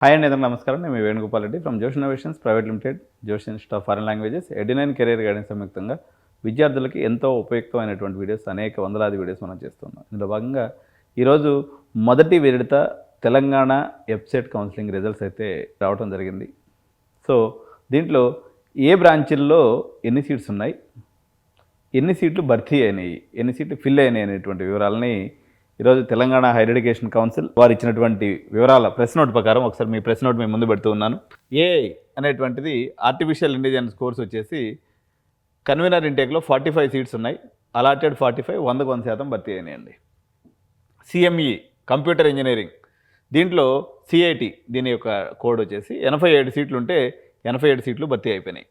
Hi అండి, అందరికీ నమస్కారం. నేను మీ Venugopal Reddy from Josh Innovations Private Limited, Josh Institute of Foreign Languages, ఎడ్9 కెరీర్ గైడెన్స్ సంయుక్తంగా విద్యార్థులకి ఎంతో ఉపయుక్తమైనటువంటి వీడియోస్, అనేక వందలాది వీడియోస్ మనం చేస్తున్నాం. ఇందులో భాగంగా ఈరోజు మొదటి విడత తెలంగాణ వెబ్సైట్ కౌన్సిలింగ్ రిజల్ట్స్ అయితే రావడం జరిగింది. సో దీంట్లో ఏ బ్రాంచుల్లో ఎన్ని సీట్స్ ఉన్నాయి, ఎన్ని సీట్లు భర్తీ అయినాయి, ఎన్ని సీట్లు ఫిల్ అయినాయి అనేటువంటి వివరాలని ఈరోజు తెలంగాణ హైయర్ ఎడ్యుకేషన్ కౌన్సిల్ వారు ఇచ్చినటువంటి వివరాల ప్రెస్ నోట్ ప్రకారం ఒకసారి మీ ప్రెస్ నోట్ మేము ముందు పెడుతూ ఉన్నాను. ఏఐ అనేటువంటిది ఆర్టిఫిషియల్ ఇంటెలిజెన్స్ కోర్స్ వచ్చేసి కన్వీనర్ ఇంటేక్లో 45 సీట్స్ ఉన్నాయి. అలాటెడ్ 45, 100% భర్తీ అయినాయండి. సిఎంఈ కంప్యూటర్ ఇంజనీరింగ్ దీంట్లో సిఐటి దీని యొక్క కోడ్ వచ్చేసి 87 సీట్లు ఉంటే 87 సీట్లు భర్తీ అయిపోయినాయి.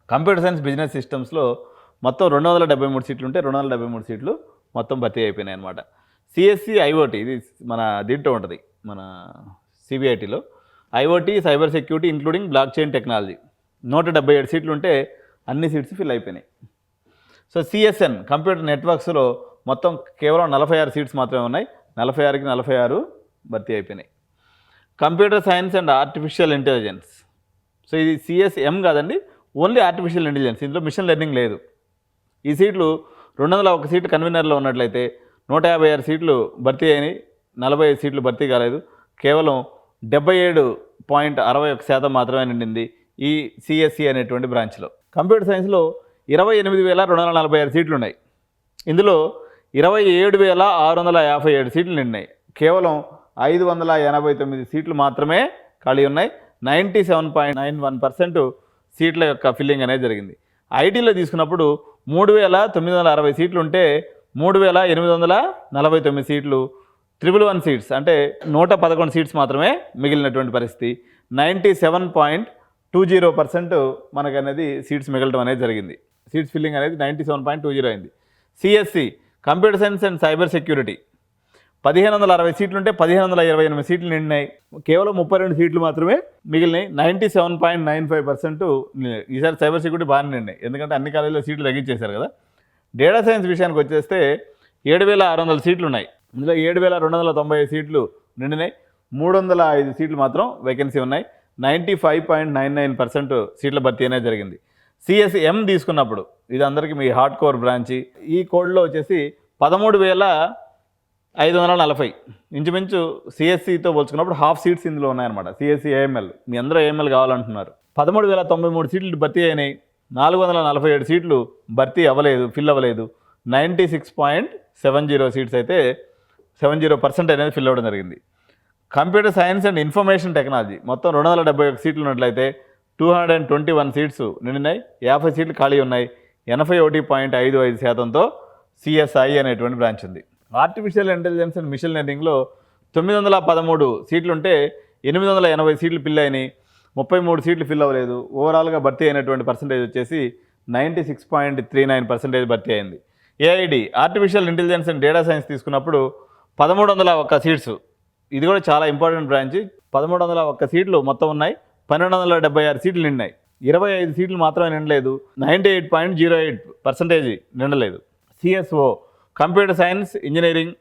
కంప్యూటర్ సైన్స్ బిజినెస్ సిస్టమ్స్లో మొత్తం 273 సీట్లు ఉంటే 273 సీట్లు మొత్తం భర్తీ అయిపోయినాయి అనమాట. సిఎస్సి ఐఓటీ ఇది మన దీంట్లో ఉంటుంది, మన సిబిఐటీలో IoT cyber security including block chain technology 177 సీట్లు ఉంటే అన్ని సీట్స్ ఫిల్ అయిపోయినాయి. సో సిఎస్ఎన్ కంప్యూటర్ నెట్వర్క్స్లో మొత్తం కేవలం 46 సీట్స్ మాత్రమే ఉన్నాయి. 46కి 46 భర్తీ అయిపోయినాయి. Computer science and artificial intelligence, so ఇది సిఎస్ఎం కాదండి, ఓన్లీ ఆర్టిఫిషియల్ ఇంటెలిజెన్స్, ఇందులో మిషన్ లెర్నింగ్ లేదు. ఈ సీట్లు 201 సీట్లు కన్వీనర్లో ఉన్నట్లయితే 156 సీట్లు భర్తీ అయినాయి, 45 సీట్లు భర్తీ కాలేదు. కేవలం 77.61% మాత్రమే నిండింది ఈ సిఎస్సి అనేటువంటి బ్రాంచ్లో. కంప్యూటర్ సైన్స్లో 28,246 సీట్లు ఉన్నాయి. ఇందులో 27,657 సీట్లు నిండినాయి. కేవలం 589 సీట్లు మాత్రమే ఖాళీ ఉన్నాయి. 97.91% సీట్ల యొక్క ఫిల్లింగ్ అనేది జరిగింది. ఐటీలో తీసుకున్నప్పుడు 3,960 సీట్లు ఉంటే 3,849 సీట్లు 111 సీట్స్ అంటే 111 సీట్స్ మాత్రమే మిగిలినటువంటి పరిస్థితి. 97.20% మనకనేది సీట్స్ మిగలడం అనేది జరిగింది. సీట్స్ ఫిల్లింగ్ అనేది 97.20 అయింది. CSC computer science and cyber security 1,560 సీట్లు ఉంటే 1,528 సీట్లు నిండినాయి. కేవలం 32 సీట్లు మాత్రమే మిగిలినాయి. 97.95%. ఈసారి సైబర్ సెక్యూరిటీ బాగానే నిండినాయి, ఎందుకంటే అన్ని కాలేజీలో సీట్లు తగ్గించేశారు కదా. డేటా సైన్స్ విషయానికి వచ్చేస్తే 7,600 సీట్లు ఉన్నాయి. ఇందులో 7,290 సీట్లు నిండినాయి. 305 సీట్లు మాత్రం వేకెన్సీ ఉన్నాయి. 95.99% సీట్ల భర్తీ అనేది జరిగింది. సిఎస్ఎం తీసుకున్నప్పుడు ఇది అందరికీ మీ హార్డ్ కోర్ బ్రాంచ్. ఈ కోడ్లో వచ్చేసి 13,540 ఇంచుమించు సిఎస్సితో పోల్చుకున్నప్పుడు హాఫ్ సీట్స్ ఇందులో ఉన్నాయన్నమాట. సిఎస్సి ఏఎంఎల్, మీ అందరూ ఏఎంఎల్ కావాలంటున్నారు. 13,093 సీట్లు భర్తీ అయినాయి. 447 సీట్లు భర్తీ అవ్వలేదు, ఫిల్ అవ్వలేదు. 96.70 సీట్స్ అయితే 70% అనేది ఫిల్ అవ్వడం జరిగింది. Computer science and information technology మొత్తం 271 సీట్లు ఉన్నట్లయితే 221 సీట్స్ నిండినాయి. 50 సీట్లు ఖాళీ ఉన్నాయి. 81.55%తో సిఎస్ఐ అనేటువంటి బ్రాంచ్ ఉంది. ఆర్టిఫిషియల్ ఇంటెలిజెన్స్ అండ్ మిషన్ లెర్నింగ్లో 913 సీట్లు ఉంటే 880 సీట్లు ఫిల్ అయినాయి. 33 సీట్లు ఫిల్ అవ్వలేదు. ఓవరాల్గా భర్తీ అయినటువంటి పర్సంటేజ్ వచ్చేసి 96.39% భర్తీ అయింది. AID artificial intelligence and data science తీసుకున్నప్పుడు 1,301 సీట్స్, ఇది కూడా చాలా ఇంపార్టెంట్ బ్రాంచ్. 1,301 సీట్లు మొత్తం ఉన్నాయి. 1,276 సీట్లు నిండినాయి. 25 సీట్లు మాత్రమే నిండలేదు. 98.08% నిండలేదు. CSO computer science engineering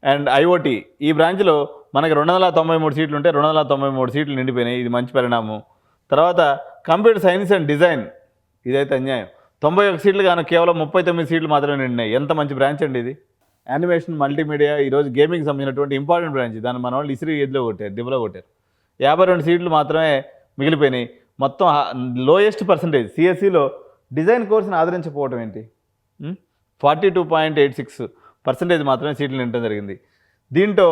and IoT ఈ బ్రాంచ్లో మనకి 293 సీట్లు ఉంటే 293 సీట్లు నిండిపోయినాయి. ఇది మంచి పరిణామం. తర్వాత కంప్యూటర్ సైన్స్ అండ్ డిజైన్, ఇదైతే అన్యాయం. 91 సీట్లు కానీ కేవలం 39 సీట్లు మాత్రమే నిండినాయి. ఎంత మంచి బ్రాంచ్ అండి ఇది. యానిమేషన్ మల్టీమీడియా ఈరోజు గేమింగ్కి సంబంధించినటువంటి ఇంపార్టెంట్ బ్రాంచ్. దాన్ని మన వాళ్ళు ఇసిరి ఎద్దులో కొట్టారు, దిబ్బలో కొట్టారు. 52 సీట్లు మాత్రమే మిగిలిపోయినాయి. మొత్తం లోయెస్ట్ పర్సంటేజ్ సిఎస్సిలో డిజైన్ కోర్సును ఆదరించకపోవడం ఏంటి. 42.86% మాత్రమే సీట్లు నిండడం జరిగింది. దీంట్లో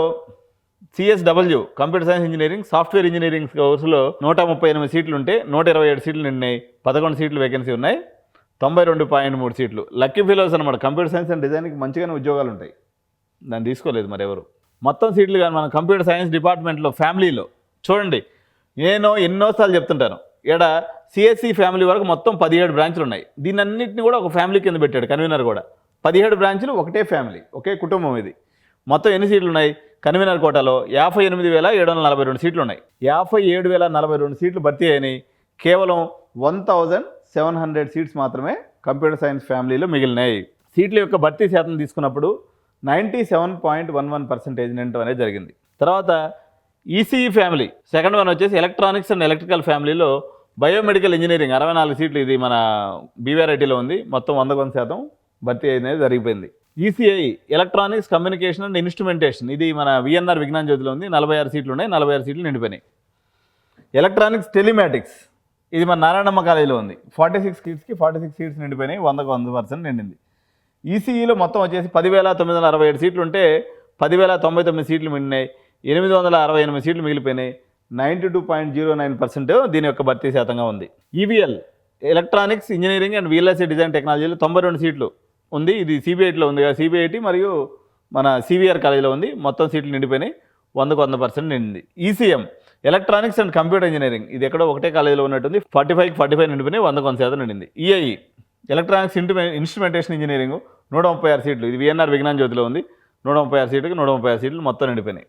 CSW computer science engineering software engineering కోర్సులో 138 సీట్లు ఉంటే 127 సీట్లు నిండినాయి. 11 సీట్లు వేకెన్సీ ఉన్నాయి. 92.3 సీట్లు లక్కీ ఫెలోస్ అనమాట. కంప్యూటర్ సైన్స్ అండ్ డిజైన్కి మంచిగానే ఉద్యోగాలు ఉంటాయి, దాన్ని తీసుకోలేదు మరి ఎవరు. మొత్తం సీట్లు కానీ మన కంప్యూటర్ సైన్స్ డిపార్ట్మెంట్లో ఫ్యామిలీలో చూడండి, నేను ఎన్నోసార్లు చెప్తుంటాను, ఇక్కడ సిఎస్సి ఫ్యామిలీ వరకు మొత్తం 17 బ్రాంచ్లు ఉన్నాయి. దీన్ని అన్నింటినీ కూడా ఒక ఫ్యామిలీ కింద పెట్టాడు కన్వీనర్ కూడా. 17 బ్రాంచ్లు ఒకటే ఫ్యామిలీ, ఒకే కుటుంబం. ఇది మొత్తం ఎన్ని సీట్లు ఉన్నాయి కన్వీనర్ కోటాలో? 58,742 సీట్లు ఉన్నాయి. 57,042 సీట్లు భర్తీ అయినాయి. కేవలం 1,700 సీట్స్ మాత్రమే కంప్యూటర్ సైన్స్ ఫ్యామిలీలో మిగిలినాయి. సీట్ల యొక్క భర్తీ శాతం తీసుకున్నప్పుడు 97.11% నిండటం అనేది జరిగింది. తర్వాత ఈసీఈ ఫ్యామిలీ సెకండ్ వన్ వచ్చేసి ఎలక్ట్రానిక్స్ అండ్ ఎలక్ట్రికల్ ఫ్యామిలీలో బయోమెడికల్ ఇంజనీరింగ్ 64 సీట్లు, ఇది మన బీవీఆర్ఐటీలో ఉంది. మొత్తం 100% భర్తీ అనేది జరిగిపోయింది. ECI electronics communication and instrumentation, ఇది మన విఎన్ఆర్ విజ్ఞాన్ జ్యోతిలో ఉంది. 46 సీట్లు ఉన్నాయి, 46 సీట్లు నిండిపోయినాయి. ఎలక్ట్రానిక్స్ టెలిమాటిక్స్, ఇది మన నారాయణమ్మ కాలేజీలో ఉంది. 46 సీట్స్కి 46 సీట్స్ నిండిపోయినాయి, 100% నిండింది. ఈసీఈలో మొత్తం వచ్చేసి 10,967 సీట్లు ఉంటే 10,099 సీట్లు మిగిలినాయి, 868 సీట్లు మిగిలిపోయినాయి. 92.09% దీని యొక్క భర్తీ శాతంగా ఉంది. ఈవీఎల్ ఎలక్ట్రానిక్స్ ఇంజనీరింగ్ అండ్ వీఎల్ఎస్ఏ డిజైన్ టెక్నాలజీలో 92 సీట్లు ఉంది. ఇది సిబిఐటీలో ఉంది, సిబిఐటి మరియు మన సివిఆర్ కాలేజీలో ఉంది. మొత్తం సీట్లు నిండిపోయినాయి, 100% నిండింది. ECM electronics and computer engineering, ఇది ఎక్కడో ఒకటే కాలేజీలో ఉన్నట్టుంది. 45 నిండిపోయినాయి, 100% నిండింది. ఈఐఈ ఎలక్ట్రానిక్స్ ఇన్స్ట్రుమెంటేషన్ ఇంజనీరింగ్ 136 సీట్లు, ఇది విఎన్ఆర్ విజ్ఞాన్ జ్యోతిలో ఉంది. 136 సీట్లకి 136 సీట్లు మొత్తం నిండిపోయినాయి.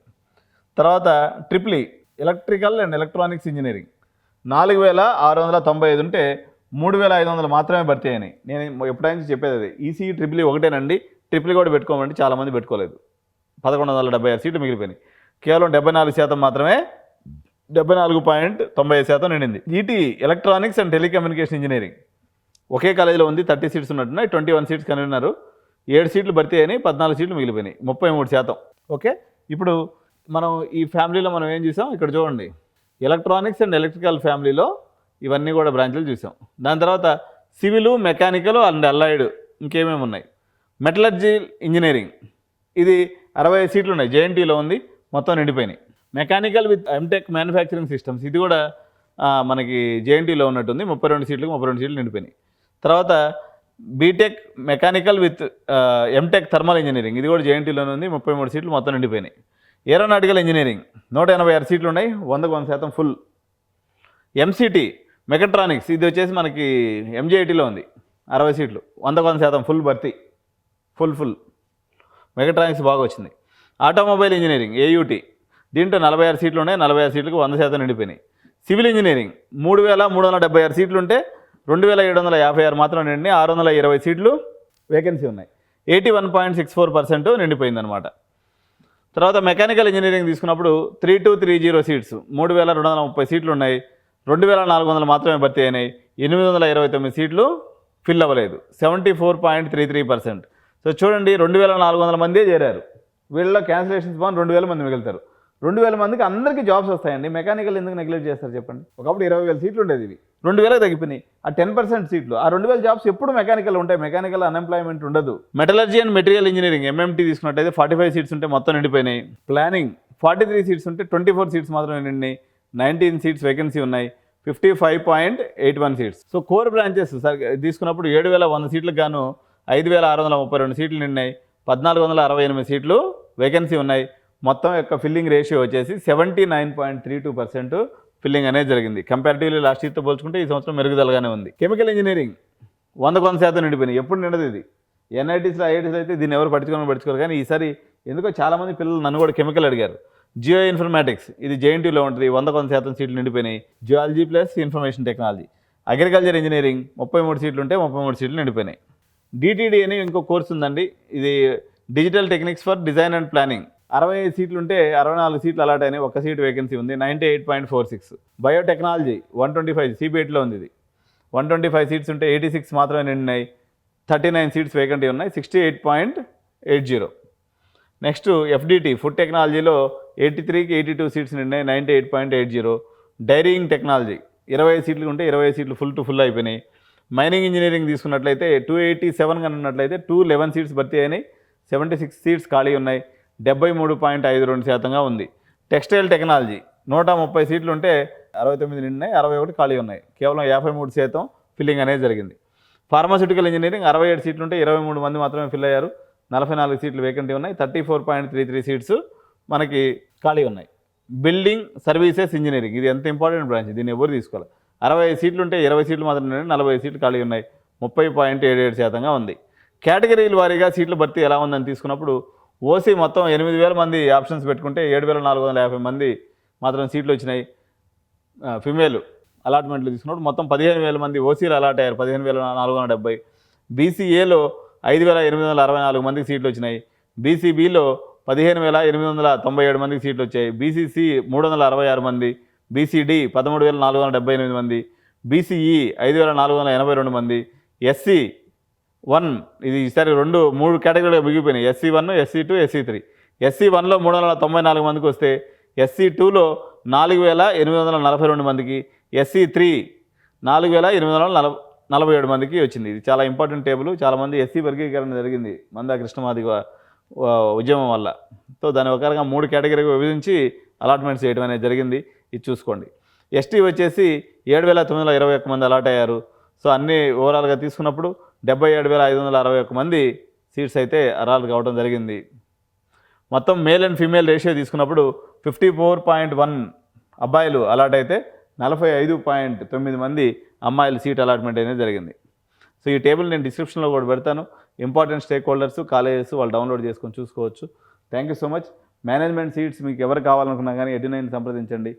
తర్వాత triple electrical and electronics engineering 4,695 ఉంటే 3,500 మాత్రమే భర్తీ అయినాయి. నేను ఎప్పుడైనా చెప్పేది అది, ఈసీఈ ట్రిపుల్ ఒకటేనండి, ట్రిపుల్ కూడా పెట్టుకోమంటే చాలామంది పెట్టుకోలేదు. 1,176 సీట్లు మిగిలిపోయినాయి, కేవలం 74% మాత్రమే, 74.90% నిండింది. ఈటీ ఎలక్ట్రానిక్స్ అండ్ టెలికమ్యూనికేషన్ ఇంజనీరింగ్ ఒకే కాలేజీలో ఉంది, 30 సీట్స్ ఉన్నట్టున్నాయి, 21 సీట్స్ కనున్నారు. 7 సీట్లు భర్తీ అయినాయి, 14 సీట్లు మిగిలిపోయినాయి, 33%. ఓకే, ఇప్పుడు మనం ఈ ఫ్యామిలీలో మనం ఏం చూసాం ఇక్కడ చూడండి. ఎలక్ట్రానిక్స్ అండ్ ఎలక్ట్రికల్ ఫ్యామిలీలో ఇవన్నీ కూడా బ్రాంచ్లు చూసాం. దాని తర్వాత సివిల్, మెకానికల్ అండ్ అలైడ్ ఇంకేమేమి ఉన్నాయి. మెటలర్జీ ఇంజనీరింగ్, ఇది 60 సీట్లు ఉన్నాయి, జేఎన్టీలో ఉంది, మొత్తం నిండిపోయినాయి. Mechanical with MTech manufacturing systems, ఇది కూడా మనకి జేఎన్టీలో ఉన్నట్టుంది. 32 సీట్లకు 32 సీట్లు నిండిపోయినాయి. తర్వాత BTech mechanical with MTech thermal engineering, ఇది కూడా జేఎన్టీలోనే ఉంది. 33 సీట్లు మొత్తం నిండిపోయినాయి. ఏరోనాటికల్ ఇంజనీరింగ్ 186 సీట్లు ఉన్నాయి, 100% ఫుల్. ఎంసీటీ మెకట్రానిక్స్, ఇది వచ్చేసి మనకి ఎంజేఐటీలో ఉంది, 60 సీట్లు, 100% ఫుల్ భర్తీ, ఫుల్. మెకట్రానిక్స్ బాగా వచ్చింది. ఆటోమొబైల్ ఇంజనీరింగ్ ఏయూటీ, దీంట్లో 46 సీట్లు ఉన్నాయి, 46 సీట్లకు 100% నిండిపోయినాయి. సివిల్ ఇంజనీరింగ్ 3,376 సీట్లు ఉంటే 2,756 మాత్రం నిండి 620 సీట్లు వేకెన్సీ ఉన్నాయి, 81.64% నిండిపోయిందనమాట. తర్వాత మెకానికల్ ఇంజనీరింగ్ తీసుకున్నప్పుడు 3230 సీట్స్, 3,230 సీట్లు ఉన్నాయి, 2,400 మాత్రమే భర్తీ అయినాయి, 829 సీట్లు ఫిల్ అవ్వలేదు, 74.33%. సో చూడండి, 2,400 మందే చేరారు. వీళ్ళలో క్యాన్సిలేషన్స్ బాగా 2,000 మంది మిగులుతారు. 2,000 మందికి అందరికీ జాబ్స్ వస్తాయండి. మెకానికల్ ఎందుకు నెగ్లెక్ట్ చేస్తారు చెప్పండి? ఒకప్పుడు 20,000 సీట్లు ఉండేది, ఇవి 2,000 తగ్గిపోయినాయి. ఆ 10% సీట్లు, ఆ 2,000 జాబ్స్ ఎప్పుడు మెకానికల్ ఉంటాయి, మెకానికల్ అన్ఎంప్లాయ్మెంట్ ఉండదు. Metallurgy and material engineering MMT తీసుకున్నట్టయితే 45 సీట్స్ ఉంటే మొత్తం నిండిపోయినాయి. ప్లానింగ్ 43 సీట్స్ ఉంటే 24 సీట్స్ మాత్రమే నిండినాయి, 19 సీట్స్ వేకెన్సీ ఉన్నాయి, 55.81 సీట్స్. సో కోర్ బ్రాంచెస్ తీసుకున్నప్పుడు 7,100 సీట్లకు గాను 5,632 సీట్లు నిండినాయి, 1,468 సీట్లు వేకెన్సీ ఉన్నాయి. మొత్తం యొక్క ఫిల్లింగ్ రేషియో వచ్చేసి 79.32% ఫిల్లింగ్ అనేది జరిగింది. కంపారిటివ్లీ లాస్ట్ ఇయర్తో పోల్చుకుంటే ఈ సంవత్సరం మెరుగుదలగానే ఉంది. Chemical engineering 100% నిండిపోయినాయి. ఎప్పుడు నిండదు ఇది. ఎన్ఐటీస్లో ఐఐటీస్లో అయితే దీన్ని ఎవరు పట్టించుకోరు, కానీ ఈసారి ఎందుకో చాలామంది పిల్లలు నన్ను కూడా కెమికల్ అడిగారు. జియో ఇన్ఫర్మేటిక్స్, ఇది జేఎన్టీలో ఉంటుంది, 100% సీట్లు నిండిపోయినాయి. Geology plus information technology. Agriculture engineering 33 సీట్లు ఉంటే 33 సీట్లు నిండిపోయినాయి. డిటిడి అని ఇంకో కోర్స్ ఉందండి, ఇది digital techniques for design and planning, 65 సీట్లు ఉంటే 64 సీట్లు అలాట్ అయినాయి, 1 సీట్ వేకెన్సీ ఉంది, 98.46. బయోటెక్నాలజీ 125 సిబిఐటీలో ఉంది, ఇది 125 సీట్స్ ఉంటే 86 మాత్రమే నిండినాయి, 39 సీట్స్ వేకెంటీ ఉన్నాయి, 68.80. నెక్స్ట్ ఎఫ్డిటి ఫుడ్ టెక్నాలజీలో 83కి 82 సీట్స్ నిండినాయి, 98.80. డైరీయింగ్ టెక్నాలజీ 20 సీట్లు ఉంటే 20 సీట్లు ఫుల్ అయిపోయినాయి. మైనింగ్ ఇంజనీరింగ్ తీసుకున్నట్లయితే 287 కన్నా ఉన్నట్లయితే 211 సీట్స్ భర్తీ అయినాయి, 76 సీట్స్ ఖాళీ ఉన్నాయి, 73.52% ఉంది. టెక్స్టైల్ టెక్నాలజీ 130 సీట్లు ఉంటే 69 నిండినాయి, 61 ఖాళీ ఉన్నాయి, కేవలం 53% ఫిల్లింగ్ అనేది జరిగింది. ఫార్మాస్యూటికల్ ఇంజనీరింగ్ 67 సీట్లు ఉంటే 23 మంది మాత్రమే ఫిల్ అయ్యారు, 44 సీట్లు వేకెంటీ ఉన్నాయి, 34.33 సీట్స్ మనకి ఖాళీ ఉన్నాయి. బిల్డింగ్ సర్వీసెస్ ఇంజనీరింగ్, ఇది ఎంత ఇంపార్టెంట్ బ్రాంచ్, దీన్ని ఎవరు తీసుకోవాలి. 65 సీట్లు ఉంటే 20 సీట్లు మాత్రమే, 40 సీట్లు ఖాళీ ఉన్నాయి, 30.77% ఉంది. కేటగిరీల వారీగా సీట్ల భర్తీ ఎలా ఉందని తీసుకున్నప్పుడు ఓసీ మొత్తం 8,000 మంది ఆప్షన్స్ పెట్టుకుంటే 7,450 మంది మాత్రం సీట్లు వచ్చినాయి. ఫిమేల్ అలాట్మెంట్లు తీసుకున్నప్పుడు మొత్తం 15,000 మంది ఓసీలు అలాట్ అయ్యారు, 15,470. బీసీఏలో 5,864 మందికి సీట్లు వచ్చినాయి. బీసీబీలో 15,897 మందికి సీట్లు వచ్చాయి. బీసీసీ 366 మంది, బీసీడీ 13,478 మంది, బీసీఈ 5,482 మంది, ఎస్సీ 1 ఇది ఈసారి 3 కేటగిరీలుగా మిగిలిపోయినాయి. SC1, SC2, SC3. SC1లో 394 మందికి వస్తే SC2లో 4,842 మందికి, SC3 4,847 మందికి వచ్చింది. ఇది చాలా ఇంపార్టెంట్ టేబుల్. చాలామంది ఎస్సీ వర్గీకరణ జరిగింది మందా కృష్ణమాదిగ ఉద్యమం వల్ల. సో దాని ప్రకారంగా 3 కేటగిరీగా విభజించి అలాట్మెంట్స్ చేయడం అనేది జరిగింది. ఇది చూసుకోండి. ఎస్టీ వచ్చేసి 7,921 మంది అలాట్ అయ్యారు. సో అన్నీ ఓవరాల్గా తీసుకున్నప్పుడు 77,561 మంది సీట్స్ అయితే అరాలు కావడం జరిగింది. మొత్తం మేల్ అండ్ ఫీమేల్ రేషియో తీసుకున్నప్పుడు 54.1 అబ్బాయిలు అలాట్ అయితే 45.9 మంది అమ్మాయిలు సీట్ అలాట్మెంట్ అనేది జరిగింది. సో ఈ టేబుల్ నేను డిస్క్రిప్షన్లో కూడా పెడతాను. ఇంపార్టెంట్ స్టేక్ హోల్డర్స్, కాలేజెస్ వాళ్ళు డౌన్లోడ్ చేసుకొని చూసుకోవచ్చు. Thank you so much. Management seats మీకు ఎవరు కావాలనుకున్నా కానీ ఎడ్యునైన్ సంప్రదించండి.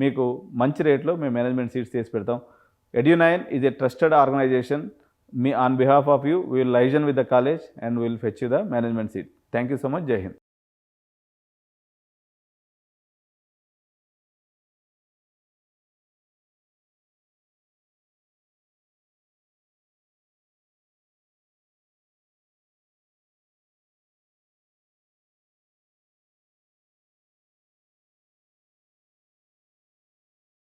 మీకు మంచి రేట్లో మేము మేనేజ్మెంట్ సీట్స్ చేసి పెడతాం. Edunine is a trusted organisation. On behalf of you, we will liaison with the college and we will fetch you the management seat. Thank you so much. Jai Hind.